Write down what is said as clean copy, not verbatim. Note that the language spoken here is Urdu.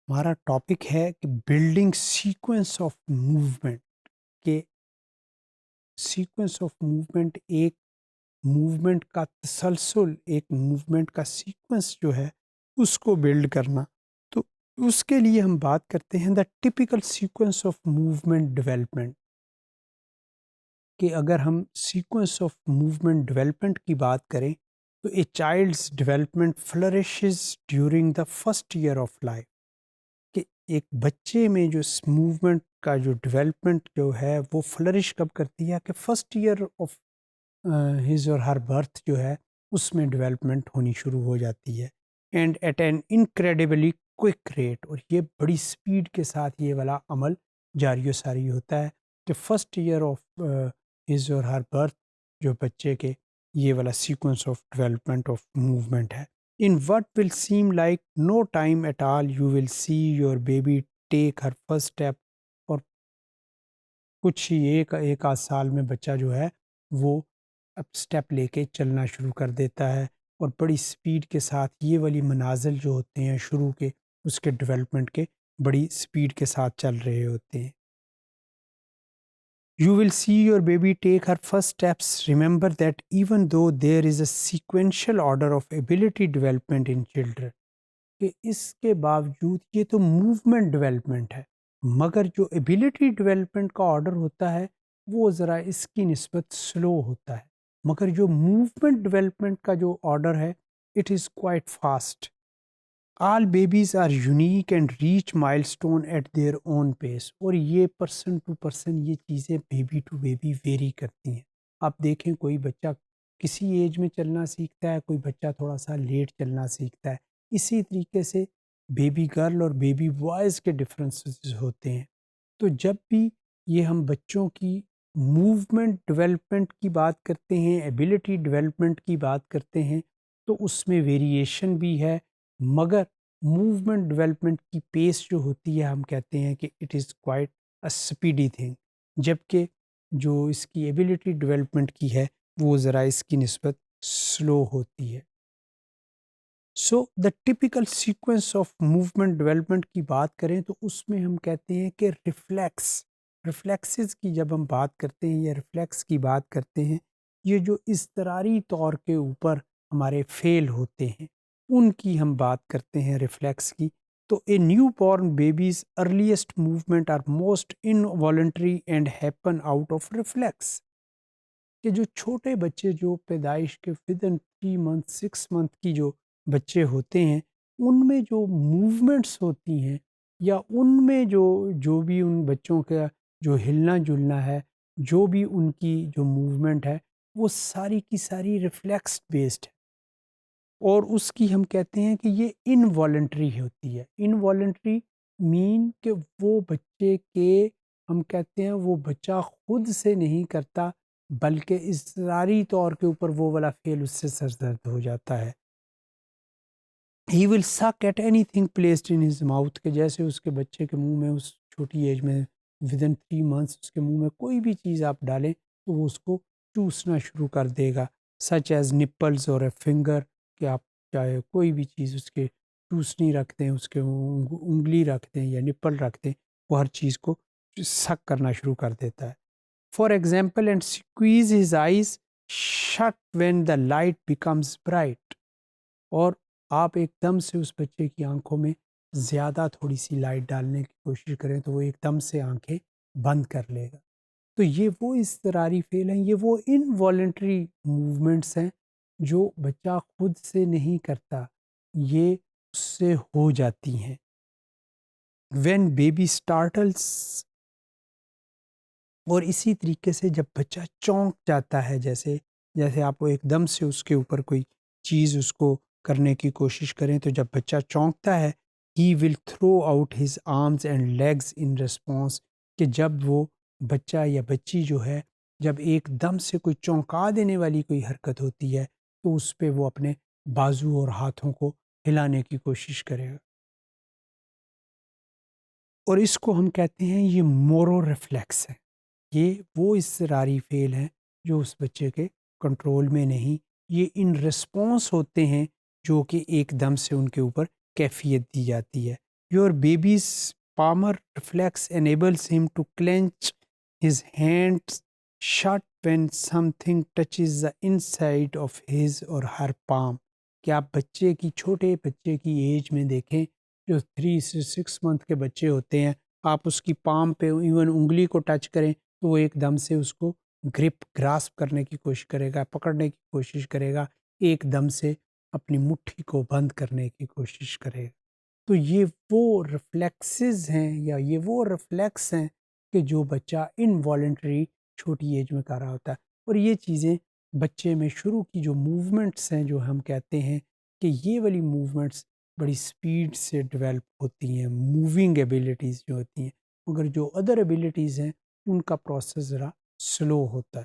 ہمارا ٹاپک ہے کہ بلڈنگ سیکوینس آف موومنٹ کہ سیکوینس آف موومنٹ ایک موومنٹ کا تسلسل، ایک موومنٹ کا سیکوینس جو ہے اس کو بلڈ کرنا. تو اس کے لیے ہم بات کرتے ہیں the typical sequence of movement development, کہ اگر ہم سیکوینس آف موومنٹ ڈیولپمنٹ کی بات کریں تو a child's development flourishes during the first year of life, کہ ایک بچے میں جو موومنٹ کا جو ڈیولپمنٹ جو ہے وہ فلرش کب کرتی ہے کہ first year of his or Hare birth جو ہے اس میں ڈیولپمنٹ ہونی شروع ہو جاتی ہے، and at an incredibly quick rate, اور یہ بڑی سپیڈ کے ساتھ یہ والا عمل جاری و ساری ہوتا ہے کہ first year of his or Hare birth جو بچے کے یہ والا sequence of development of movement ہے. In what will seem like no time at all, you will see your baby take her first step، اور کچھ ہی ایک آدھ سال میں بچہ جو ہے وہ اب سٹیپ لے کے چلنا شروع کر دیتا ہے، اور بڑی سپیڈ کے ساتھ یہ والی منازل جو ہوتے ہیں شروع کے اس کے ڈیولپمنٹ کے بڑی سپیڈ کے ساتھ چل رہے ہوتے ہیں. You will see your baby take her first steps. Remember that even though there is a sequential order of ability development in children، کہ اس کے باوجود یہ تو موومنٹ ڈیولپمنٹ ہے، مگر جو ایبیلٹی ڈیولپمنٹ کا آرڈر ہوتا ہے وہ ذرا اس کی نسبت سلو ہوتا ہے، مگر جو موومنٹ ڈیولپمنٹ کا جو آرڈر ہے it is quite fast. All babies are unique and reach milestone at their own pace, اور یہ پرسن ٹو پرسن یہ چیزیں بیبی ٹو بیبی ویری کرتی ہیں. آپ دیکھیں کوئی بچہ کسی ایج میں چلنا سیکھتا ہے، کوئی بچہ تھوڑا سا لیٹ چلنا سیکھتا ہے، اسی طریقے سے بیبی گرل اور بیبی بوائز کے ڈفرینسز ہوتے ہیں. تو جب بھی یہ ہم بچوں کی موومنٹ ڈیولپمنٹ کی بات کرتے ہیں، ایبیلٹی ڈیولپمنٹ کی بات کرتے ہیں، تو اس میں ویریشن بھی ہے، مگر موومنٹ ڈیولپمنٹ کی پیس جو ہوتی ہے ہم کہتے ہیں کہ it is quite a speedy thing, جبکہ جو اس کی ایبیلٹی ڈیولپمنٹ کی ہے وہ ذرا اس کی نسبت سلو ہوتی ہے. So the typical sequence of movement development کی بات کریں تو اس میں ہم کہتے ہیں کہ ریفلیکسز کی جب ہم بات کرتے ہیں یا ریفلیکس کی بات کرتے ہیں، یہ جو اضطراری طور کے اوپر ہمارے فیل ہوتے ہیں ان کی ہم بات کرتے ہیں ریفلیکس کی. تو a newborn babies earliest movement are most involuntary and happen out of reflex, کہ جو چھوٹے بچے جو پیدائش کے ودن 3 منتھ 6 منتھ کی جو بچے ہوتے ہیں ان میں جو موومنٹس ہوتی ہیں یا ان میں جو بھی ان بچوں کا جو ہلنا جلنا ہے، جو بھی ان کی جو موومنٹ ہے وہ ساری کی ساری ریفلیکس بیسڈ ہے، اور اس کی ہم کہتے ہیں کہ یہ انوالنٹری ہوتی ہے. انوالنٹری مین کہ وہ بچے کے ہم کہتے ہیں وہ بچہ خود سے نہیں کرتا بلکہ اضطراری طور کے اوپر وہ والا فعل اس سے سرزد ہو جاتا ہے. ہی ول سک at any thing placed in his mouth, کہ جیسے اس کے بچے کے منہ میں اس چھوٹی ایج میں ودن 3 منتھس اس کے منہ میں کوئی بھی چیز آپ ڈالیں تو وہ اس کو چوسنا شروع کر دے گا، سچ ایز نپلز اور اے فنگر، کہ آپ چاہے کوئی بھی چیز اس کے چوسنی رکھ دیں، اس کے انگلی رکھ دیں یا نپل رکھ دیں، وہ ہر چیز کو سک کرنا شروع کر دیتا ہے. For example and squeeze his eyes shut when the light becomes bright، اور آپ ایک دم سے اس بچے کی آنکھوں میں زیادہ تھوڑی سی لائٹ ڈالنے کی کوشش کریں تو وہ ایک دم سے آنکھیں بند کر لے گا. تو یہ وہ اضطراری فعل ہیں، یہ وہ انوالنٹری موومنٹس ہیں جو بچہ خود سے نہیں کرتا، یہ اس سے ہو جاتی ہیں. when baby startles، اور اسی طریقے سے جب بچہ چونک جاتا ہے، جیسے آپ ایک دم سے اس کے اوپر کوئی چیز اس کو کرنے کی کوشش کریں تو جب بچہ چونکتا ہے he will throw out his arms and legs in response, کہ جب وہ بچہ یا بچی جو ہے جب ایک دم سے کوئی چونکا دینے والی کوئی حرکت ہوتی ہے تو اس پہ وہ اپنے بازو اور ہاتھوں کو ہلانے کی کوشش کرے گا، اور اس کو ہم کہتے ہیں یہ مورو ریفلیکس ہے. یہ وہ اضطراری فعل ہیں جو اس بچے کے کنٹرول میں نہیں، یہ ان رسپانس ہوتے ہیں جو کہ ایک دم سے ان کے اوپر کیفیت دی جاتی ہے. Your baby's palmar reflex enables him to clench his hands shut when something touches the inside of his or her palm. کہ آپ بچے کی چھوٹے بچے کی ایج میں دیکھیں، جو 3 سے 6 منتھ کے بچے ہوتے ہیں، آپ اس کی پام پہ ایون انگلی کو ٹچ کریں تو وہ ایک دم سے اس کو گراسپ کرنے کی کوشش کرے گا، پکڑنے کی کوشش کرے گا، ایک دم سے اپنی مٹھی کو بند کرنے کی کوشش کرے گا. تو یہ وہ ریفلیکسز ہیں یا یہ وہ ریفلیکس ہیں کہ جو بچہ انوالنٹری چھوٹی ایج میں کر رہا ہوتا ہے. اور یہ چیزیں بچے میں شروع کی جو موومنٹس ہیں، جو ہم کہتے ہیں کہ یہ والی موومنٹس بڑی سپیڈ سے ڈیولپ ہوتی ہیں، موونگ ایبیلٹیز جو ہوتی ہیں، مگر جو ادر ایبیلٹیز ہیں ان کا پروسیس ذرا سلو ہوتا ہے.